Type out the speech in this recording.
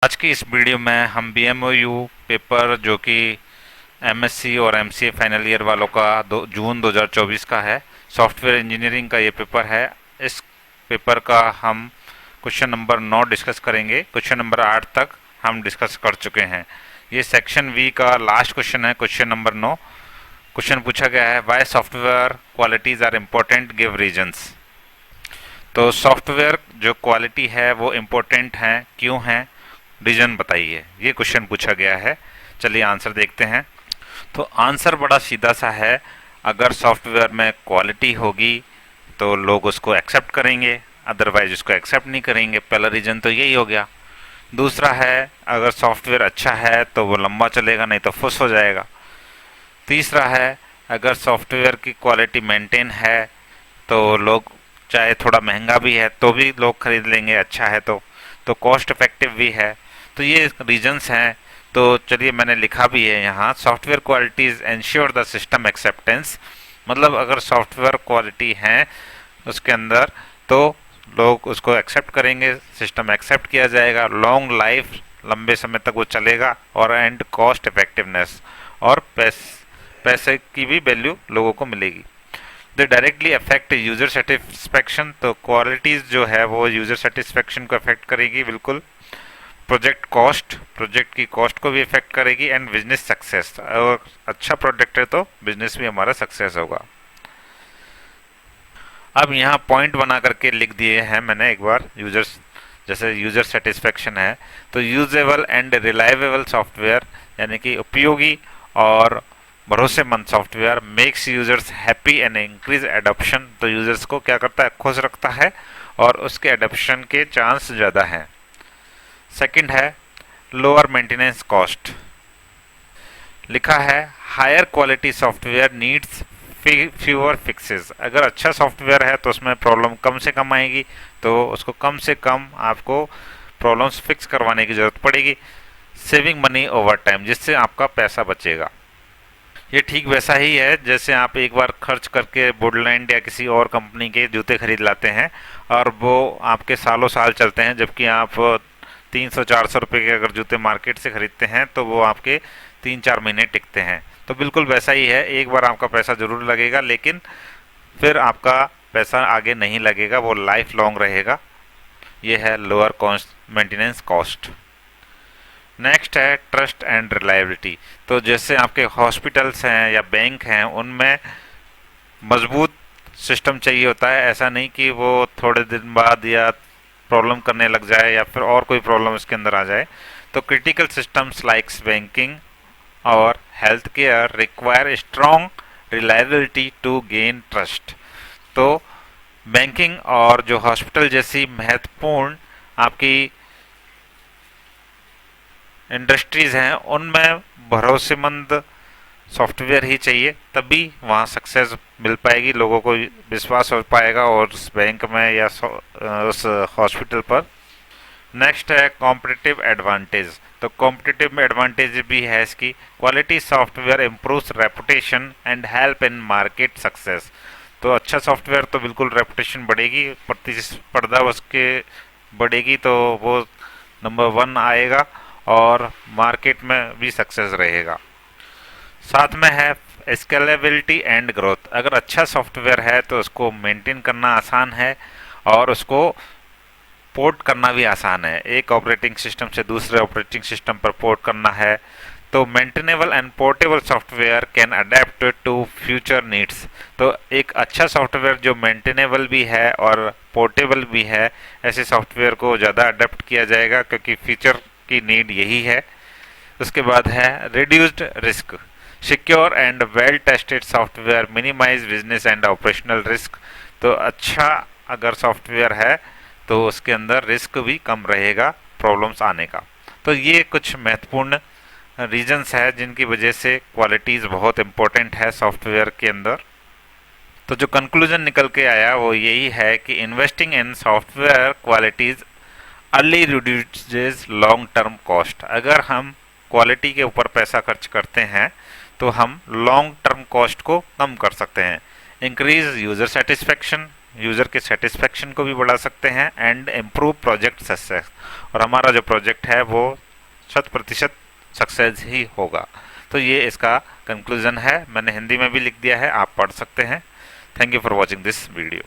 आज की इस वीडियो में हम BMOU पेपर जो कि MSc और MCA फाइनल ईयर वालों का जून 2024 का है, सॉफ्टवेयर इंजीनियरिंग का ये पेपर है। इस पेपर का हम क्वेश्चन नंबर 9 डिस्कस करेंगे। क्वेश्चन नंबर 8 तक हम डिस्कस कर चुके हैं। ये सेक्शन वी का लास्ट क्वेश्चन है, क्वेश्चन नंबर 9। क्वेश्चन पूछा गया है, why software qualities are important, give reasons. तो सॉफ्टवेयर जो क्वालिटी है वो इम्पोर्टेंट है, क्यों है, रीजन बताइए, ये क्वेश्चन पूछा गया है। चलिए आंसर देखते हैं। तो आंसर बड़ा सीधा सा है, अगर सॉफ्टवेयर में क्वालिटी होगी तो लोग उसको एक्सेप्ट करेंगे, अदरवाइज उसको एक्सेप्ट नहीं करेंगे। पहला रीजन तो यही हो गया। दूसरा है, अगर सॉफ्टवेयर अच्छा है तो वो लंबा चलेगा, नहीं तो फुस हो जाएगा। तीसरा है, अगर सॉफ्टवेयर की क्वालिटी मेंटेन है तो लोग, चाहे थोड़ा महंगा भी है तो भी लोग खरीद लेंगे, अच्छा है तो कॉस्ट इफेक्टिव भी है। तो ये रीजंस हैं। तो चलिए, मैंने लिखा भी है यहाँ, software qualities ensure the system acceptance. मतलब अगर सॉफ्टवेयर क्वालिटी है उसके अंदर तो लोग उसको एक्सेप्ट करेंगे, सिस्टम एक्सेप्ट किया जाएगा, लॉन्ग लाइफ, लंबे समय तक वो चलेगा, और एंड कॉस्ट इफेक्टिवनेस, और पैसे की भी वैल्यू लोगों को मिलेगी। दे डायरेक्टली अफेक्ट यूजर सेटिस्फेक्शन। तो क्वालिटीज जो है वो यूजर सेटिस्फेक्शन को अफेक्ट करेगी बिल्कुल। प्रोजेक्ट कॉस्ट, प्रोजेक्ट की कॉस्ट को भी इफेक्ट करेगी। एंड बिजनेस सक्सेस, और अच्छा प्रोडक्ट है तो बिजनेस भी हमारा सक्सेस होगा। अब यहाँ पॉइंट बना करके लिख दिए हैं मैंने एक बार। यूजर्स, जैसे यूजर सेटिस्फेक्शन है तो यूजेबल एंड रिलायबल सॉफ्टवेयर, यानी कि उपयोगी और भरोसेमंद software, makes users happy and increase adoption. तो यूजर्स को क्या करता है, खुश रखता है, और उसके एडॉप्शन के चांस ज़्यादा हैं। सेकंड है लोअर मेंटेनेंस कॉस्ट। लिखा है, higher quality software needs fewer fixes. अगर अच्छा सॉफ्टवेयर है तो उसमें प्रॉब्लम कम से कम आएगी, तो उसको कम से कम आपको प्रॉब्लम्स फिक्स करवाने की ज़रूरत पड़ेगी। सेविंग मनी ओवर टाइम, जिससे आपका पैसा बचेगा। ये ठीक वैसा ही है जैसे आप एक बार खर्च करके वुडलैंड या किसी और कंपनी के जूते खरीद लाते हैं और वो आपके सालों साल चलते हैं, जबकि आप 300-400 रुपये के अगर जूते मार्केट से खरीदते हैं तो वो आपके 3-4 महीने टिकते हैं। तो बिल्कुल वैसा ही है, एक बार आपका पैसा ज़रूर लगेगा, लेकिन फिर आपका पैसा आगे नहीं लगेगा, वो लाइफ लॉन्ग रहेगा। ये है lower cost, maintenance cost. Next है ट्रस्ट एंड रिलायबिलिटी। तो जैसे आपके हॉस्पिटल्स हैं या बैंक हैं, उनमें मजबूत सिस्टम चाहिए होता है। ऐसा नहीं कि वो थोड़े दिन बाद या प्रॉब्लम करने लग जाए या फिर और कोई प्रॉब्लम इसके अंदर आ जाए। तो क्रिटिकल सिस्टम्स लाइक्स बैंकिंग और health care require strong reliability to gain trust. तो बैंकिंग और जो हॉस्पिटल जैसी महत्वपूर्ण आपकी इंडस्ट्रीज हैं, उनमें भरोसेमंद सॉफ्टवेयर ही चाहिए, तभी वहाँ सक्सेस मिल पाएगी, लोगों को विश्वास हो पाएगा और उस बैंक में या उस हॉस्पिटल पर। नेक्स्ट है कॉम्पिटिटिव एडवांटेज। तो कॉम्पिटिटिव एडवांटेज भी है इसकी, quality software improves reputation and help in market success. तो अच्छा सॉफ्टवेयर तो बिल्कुल रेपुटेशन बढ़ेगी, प्रतिस्पर्धा उसके बढ़ेगी, तो वो नंबर 1 आएगा और मार्केट में भी सक्सेस रहेगा। साथ में है स्केलेबिलिटी एंड ग्रोथ। अगर अच्छा सॉफ्टवेयर है तो उसको मेंटेन करना आसान है और उसको पोर्ट करना भी आसान है। एक ऑपरेटिंग सिस्टम से दूसरे ऑपरेटिंग सिस्टम पर पोर्ट करना है। तो maintainable and portable software can adapt to future needs. तो एक अच्छा सॉफ्टवेयर जो मेंटेनेबल भी है और पोर्टेबल भी है, ऐसे सॉफ्टवेयर को ज़्यादा अडेप्ट किया जाएगा क्योंकि फ्यूचर की नीड यही है। उसके बाद है reduced risk. Secure and well tested software minimize business and operational risk. तो अच्छा अगर सॉफ्टवेयर है तो उसके अंदर रिस्क भी कम रहेगा प्रॉब्लम्स आने का। तो ये कुछ महत्वपूर्ण रीजंस है जिनकी वजह से क्वालिटीज़ बहुत इंपॉर्टेंट है सॉफ्टवेयर के अंदर। तो जो कंक्लूजन निकल के आया वो यही है कि investing in software qualities early reduces long term cost. अगर हम क्वालिटी के ऊपर पैसा खर्च करते हैं तो हम लॉन्ग टर्म कॉस्ट को कम कर सकते हैं। इंक्रीज यूजर सेटिस्फेक्शन, यूज़र के सेटिस्फेक्शन को भी बढ़ा सकते हैं एंड इम्प्रूव प्रोजेक्ट सक्सेस। और हमारा जो प्रोजेक्ट है वो 100% सक्सेस ही होगा। तो ये इसका कंक्लूजन है, मैंने हिंदी में भी लिख दिया है, आप पढ़ सकते हैं। Thank you for watching this video.